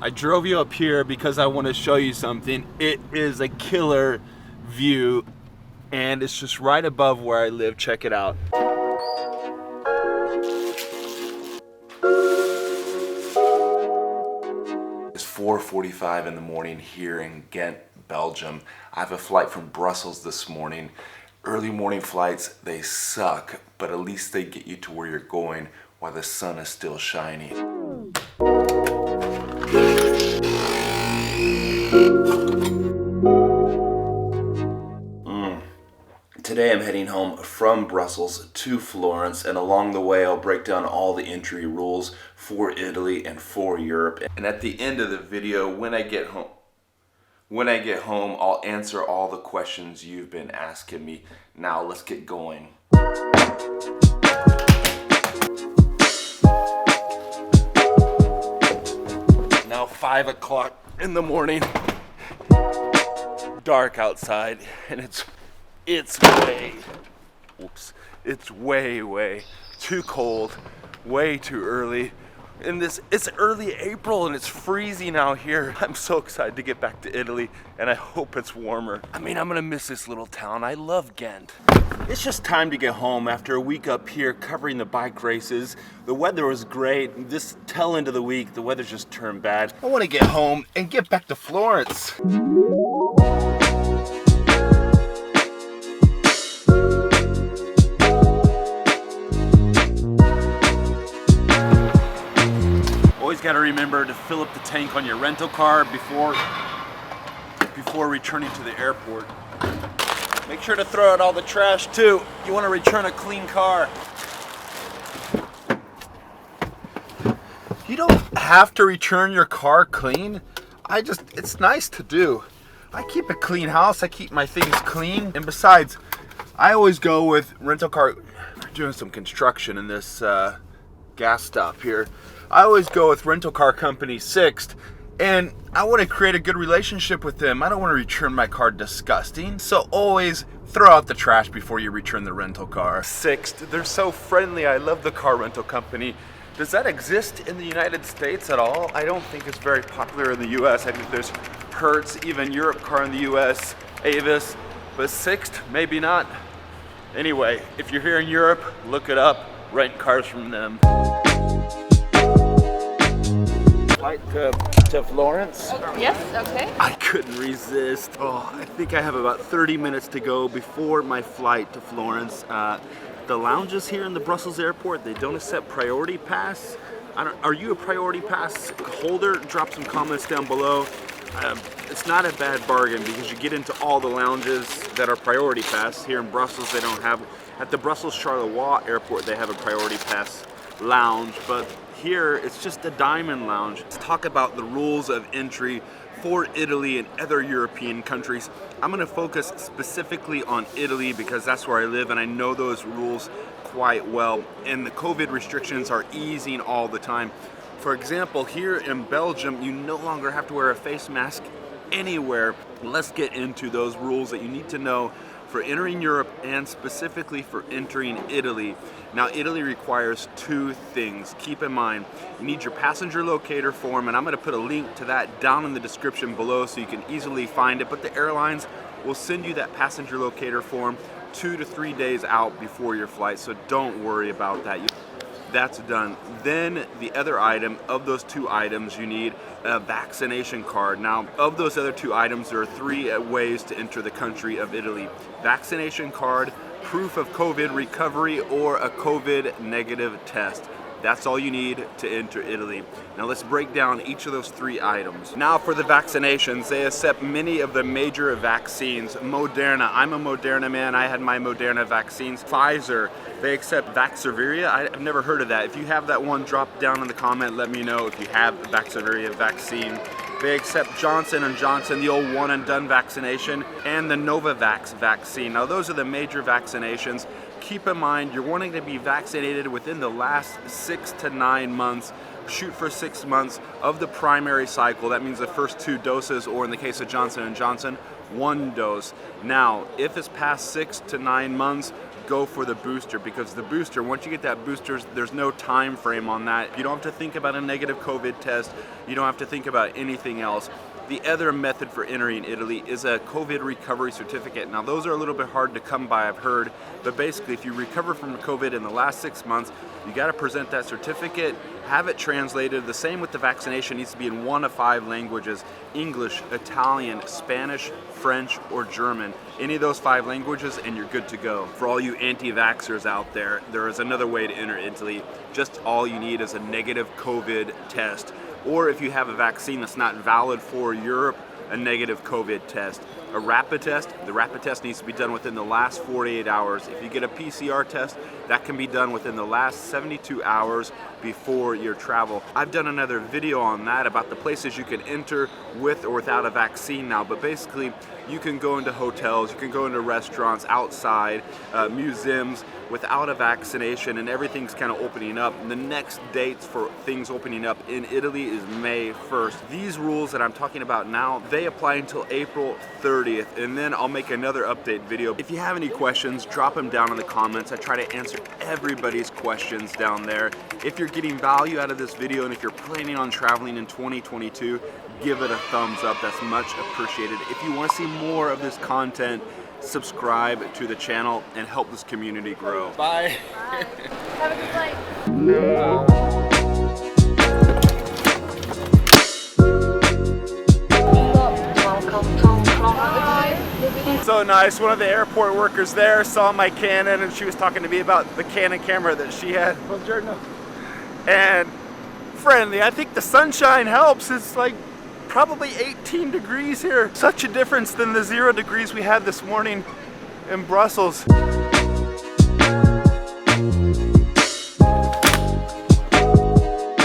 I drove you up here because I want to show you something. It is a killer view and it's just right above where I live. Check it out. It's 4:45 in the morning here in Ghent, Belgium. I have a flight from Brussels this morning. Early morning flights, they suck, but at least they get you to where you're going while the sun is still shining. Today I'm heading home from Brussels to Florence, and along the way I'll break down all the entry rules for Italy and for Europe. And at the end of the video, when I get home, I'll answer all the questions you've been asking me. Now let's get going. Now 5 o'clock in the morning, dark outside, and it's way too cold, way too early. And it's early April and it's freezing out here. I'm so excited to get back to Italy, and I hope it's warmer. I mean, I'm gonna miss this little town. I love Ghent. It's just time to get home after a week up here covering the bike races. The weather was great. This tail end of the week, the weather's just turned bad. I wanna get home and get back to Florence. Always got to remember to fill up the tank on your rental car before returning to the airport. Make sure to throw out all the trash too. You want to return a clean car. You don't have to return your car clean. It's nice to do. I keep a clean house. I keep my things clean. And besides, I always go with rental car. We're doing some construction in this gas stop here. I always go with rental car company Sixt, and I want to create a good relationship with them. I don't want to return my car disgusting, so always throw out the trash before you return the rental car. Sixt, they're so friendly. I love the car rental company. Does that exist in the United States at all? I don't think it's very popular in the US. I think there's Hertz, even Europe Car in the US, Avis, but Sixt, maybe not. Anyway, if you're here in Europe, look it up, rent cars from them. Flight to Florence. Yes, okay. I couldn't resist. I think I have about 30 minutes to go before my flight to Florence. The lounges here in the Brussels airport, they don't accept priority pass. Are you a priority pass holder? Drop some comments down below. It's not a bad bargain because you get into all the lounges that are priority pass. Here in Brussels, they don't have. At the Brussels Charleroi airport, they have a priority pass lounge, but here it's just a diamond lounge. Let's talk about the rules of entry for Italy and other European countries. I'm going to focus specifically on Italy because that's where I live and I know those rules quite well, and the COVID restrictions are easing all the time. For example, here in Belgium, you no longer have to wear a face mask anywhere. Let's get into those rules that you need to know for entering Europe and specifically for entering Italy. Now, Italy requires 2 things. Keep in mind, you need your passenger locator form, and I'm going to put a link to that down in the description below so you can easily find it, but the airlines will send you that passenger locator form 2 to 3 days out before your flight, so don't worry about that. That's done. Then the other item, of those 2 items, you need a vaccination card. Now, of those other 2 items, there are 3 ways to enter the country of Italy. Vaccination card, proof of COVID recovery, or a COVID negative test. That's all you need to enter Italy. Now let's break down each of those 3 items. Now for the vaccinations, they accept many of the major vaccines. Moderna, I'm a Moderna man, I had my Moderna vaccines. Pfizer, they accept Vaxzevria. I've never heard of that. If you have that one, drop down in the comment, let me know if you have the Vaxzevria vaccine. They accept Johnson & Johnson, the old one and done vaccination, and the Novavax vaccine. Now those are the major vaccinations. Keep in mind, you're wanting to be vaccinated within the last 6 to 9 months. Shoot for 6 months of the primary cycle. That means the first 2 doses, or in the case of Johnson & Johnson, 1 dose. Now, if it's past 6 to 9 months, go for the booster, because the booster, once you get that booster, there's no time frame on that. You don't have to think about a negative COVID test. You don't have to think about anything else. The other method for entering Italy is a COVID recovery certificate. Now those are a little bit hard to come by, I've heard, but basically if you recover from COVID in the last 6 months, you got to present that certificate, have it translated. The same with the vaccination, it needs to be in 1 of 5 languages: English, Italian, Spanish, French, or German. Any of those 5 languages and you're good to go. For all you anti-vaxxers out there, there is another way to enter Italy. Just all you need is a negative COVID test. Or if you have a vaccine that's not valid for Europe, a negative COVID test. A rapid test, the rapid test needs to be done within the last 48 hours. If you get a PCR test, that can be done within the last 72 hours before your travel. I've done another video on that about the places you can enter with or without a vaccine now, but basically you can go into hotels, you can go into restaurants, outside, museums without a vaccination, and everything's kind of opening up. And the next dates for things opening up in Italy is May 1st. These rules that I'm talking about now, they apply until April 30th, and then I'll make another update video. If you have any questions, drop them down in the comments. I try to answer everybody's questions down there. If you're getting value out of this video, and if you're planning on traveling in 2022, give it a thumbs up. That's much appreciated. If you want to see more of this content, subscribe to the channel and help this community grow. Bye. Bye. Have a good flight. So nice. One of the airport workers there saw my Canon, and she was talking to me about the Canon camera that she had. Buongiorno. And friendly. I think the sunshine helps. It's like probably 18 degrees here. Such a difference than the 0 degrees we had this morning in Brussels.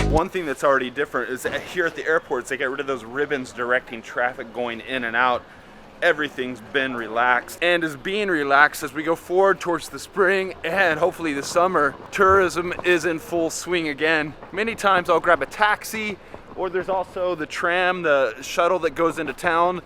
One thing that's already different is that here at the airports, they get rid of those ribbons directing traffic going in and out. Everything's been relaxed and is being relaxed as we go forward towards the spring and hopefully the summer. Tourism is in full swing again. Many times I'll grab a taxi, or there's also the tram, the shuttle that goes into town.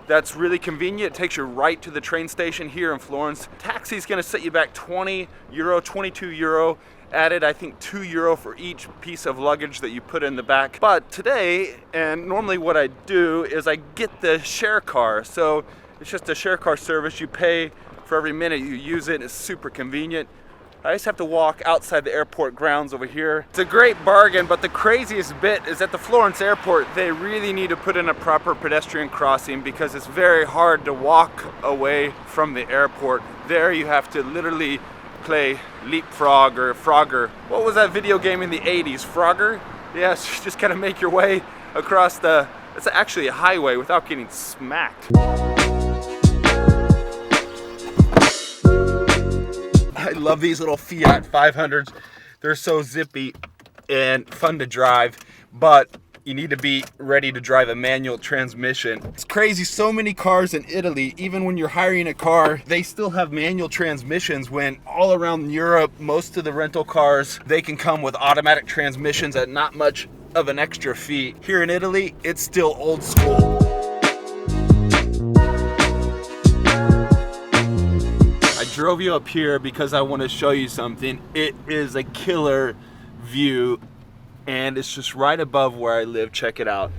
That's really convenient. It takes you right to the train station here in Florence. Taxi's gonna set you back 20 euro, 22 euro. Added, I think, 2 euro for each piece of luggage that you put in the back. But today, and normally what I do is I get the share car. So it's just a share car service. You pay for every minute you use it. It's super convenient. I just have to walk outside the airport grounds over here. It's a great bargain, but the craziest bit is at the Florence airport, they really need to put in a proper pedestrian crossing because it's very hard to walk away from the airport. There you have to literally play leapfrog or Frogger. What was that video game in the 80s? Frogger? Yes, you just gotta make your way across it's actually a highway without getting smacked. I love these little Fiat 500s. They're so zippy and fun to drive, but you need to be ready to drive a manual transmission. It's crazy, so many cars in Italy, even when you're hiring a car, they still have manual transmissions, when all around Europe, most of the rental cars, they can come with automatic transmissions at not much of an extra fee. Here in Italy, it's still old school. I drove you up here because I want to show you something. It is a killer view, and it's just right above where I live. Check it out.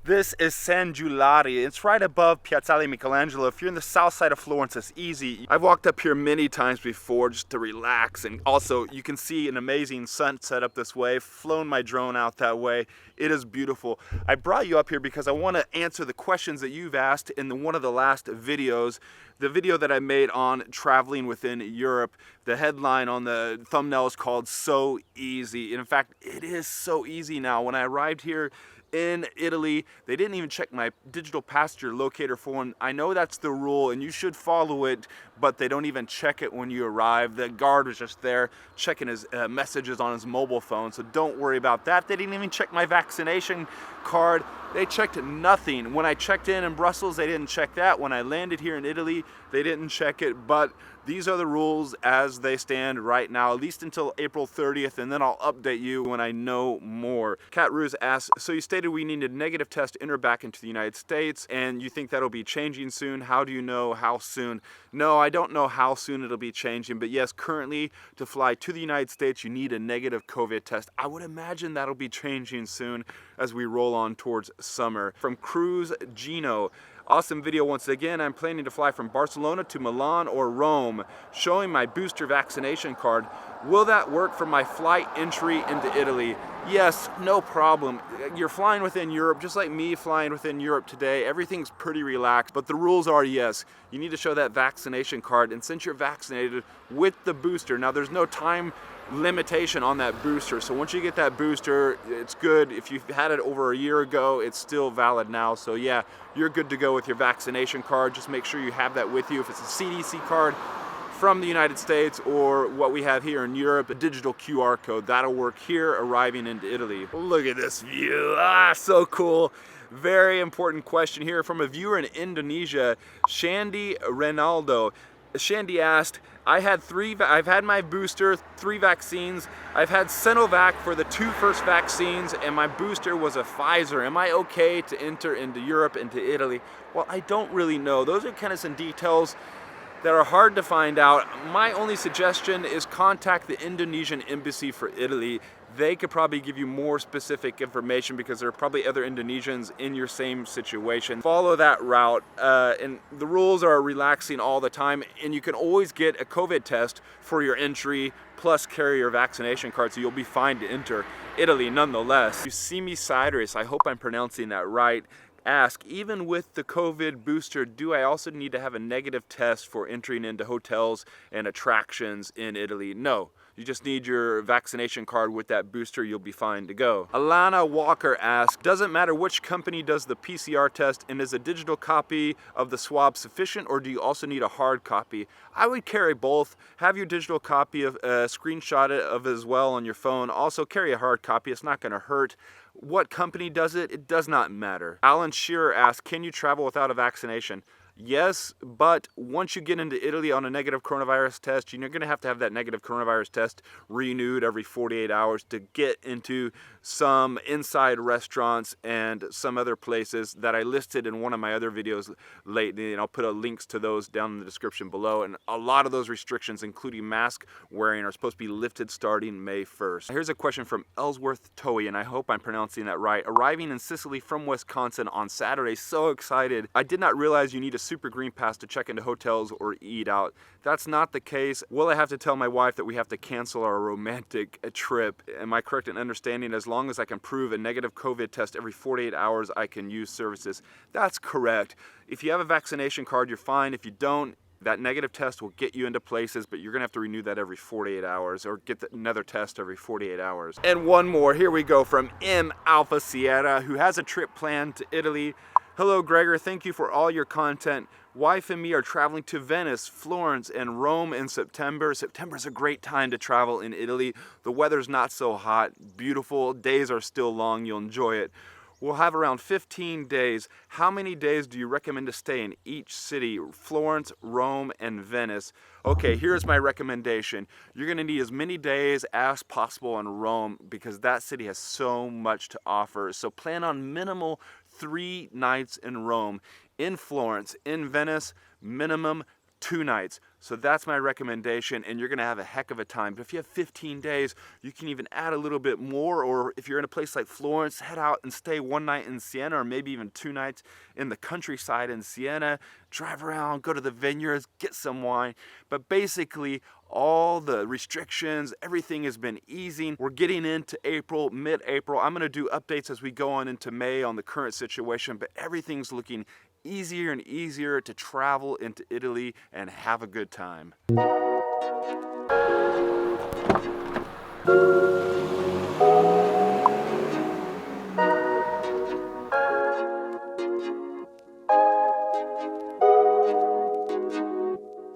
This is San Giuliani. It's right above Piazzale Michelangelo. If you're in the south side of Florence, it's easy. I've walked up here many times before just to relax, and also you can see an amazing sunset up this way. Flown my drone out that way. It is beautiful. I brought you up here because I want to answer the questions that you've asked in one of the last videos. The video that I made on traveling within Europe. The headline on the thumbnail is called "So Easy." And in fact, it is so easy now. When I arrived here in Italy, they didn't even check my digital passenger locator phone. I know that's the rule and you should follow it, but they don't even check it when you arrive. The guard was just there checking his messages on his mobile phone, so don't worry about that. They didn't even check my vaccination card. They checked nothing. When I checked in Brussels, they didn't check that. When I landed here in Italy, they didn't check it. But these are the rules as they stand right now, at least until April 30th, and then I'll update you when I know more. Cat Ruse asks, so you stated we need a negative test to enter back into the United States, and you think that'll be changing soon. How do you know how soon? No, I don't know how soon it'll be changing, but yes, currently to fly to the United States, you need a negative COVID test. I would imagine that'll be changing soon as we roll on towards summer. From Cruz Gino, awesome video once again. I'm planning to fly from Barcelona to Milan or Rome, showing my booster vaccination card. Will that work for my flight entry into Italy? Yes, no problem. You're flying within Europe, just like me flying within Europe today. Everything's pretty relaxed, but the rules are, yes, you need to show that vaccination card, and since you're vaccinated with the booster, now there's no time limitation on that booster, so once you get that booster, it's good. If you've had it over a year ago, it's still valid now, so yeah, you're good to go with your vaccination card. Just make sure you have that with you. If it's a CDC card from the United States or what we have here in Europe, a digital QR code, that'll work here arriving into Italy. Look at this view, so cool. Very important question here from a viewer in Indonesia, Shandy Renaldo. Shandy asked, I've had my booster, 3 vaccines. I've had Sinovac for the 2 first vaccines, and my booster was a Pfizer. Am I okay to enter into Europe, into Italy? Well, I don't really know. Those are kind of some details that are hard to find out. My only suggestion is contact the Indonesian embassy for Italy. They could probably give you more specific information because there are probably other Indonesians in your same situation. Follow that route, and the rules are relaxing all the time, and you can always get a COVID test for your entry, plus carry your vaccination card, so you'll be fine to enter Italy nonetheless. You see me Cyrus, I hope I'm pronouncing that right. Ask, even with the COVID booster, do I also need to have a negative test for entering into hotels and attractions in Italy? No. You just need your vaccination card with that booster, you'll be fine to go. Alana Walker asks, doesn't matter which company does the PCR test, and is a digital copy of the swab sufficient, or do you also need a hard copy? I would carry both. Have your digital copy of screenshot it of as well on your phone. Also carry a hard copy, it's not gonna hurt. What company does it? It does not matter. Alan Shearer asks, can you travel without a vaccination? Yes, but once you get into Italy on a negative coronavirus test, you're going to have that negative coronavirus test renewed every 48 hours to get into some inside restaurants and some other places that I listed in one of my other videos lately, and I'll put links to those down in the description below. And a lot of those restrictions, including mask wearing, are supposed to be lifted starting May 1st. Here's a question from Ellsworth Toey, and I hope I'm pronouncing that right. Arriving in Sicily from Wisconsin on Saturday, so excited. I did not realize you need a super green pass to check into hotels or eat out. That's not the case. Will I have to tell my wife that we have to cancel our romantic trip? Am I correct in understanding as long as I can prove a negative COVID test every 48 hours, I can use services? That's correct. If you have a vaccination card, you're fine. If you don't, that negative test will get you into places, but you're gonna have to renew that every 48 hours or get another test every 48 hours. And one more, here we go from M Alpha Sierra, who has a trip planned to Italy. Hello Gregor, thank you for all your content. Wife and me are traveling to Venice, Florence, and Rome in September. September's a great time to travel in Italy. The weather's not so hot, beautiful, days are still long, you'll enjoy it. We'll have around 15 days. How many days do you recommend to stay in each city? Florence, Rome, and Venice. Okay, here's my recommendation. You're gonna need as many days as possible in Rome because that city has so much to offer. So plan on minimal 3 nights in Rome. In Florence, in Venice, minimum 2 nights. So that's my recommendation, and you're gonna have a heck of a time. But if you have 15 days, you can even add a little bit more, or if you're in a place like Florence, head out and stay 1 night in Siena, or maybe even 2 nights in the countryside in Siena. Drive around, go to the vineyards, get some wine. But basically, all the restrictions, everything has been easing. We're getting into April, mid-April. I'm gonna do updates as we go on into May on the current situation, but everything's looking easier and easier to travel into Italy and have a good time.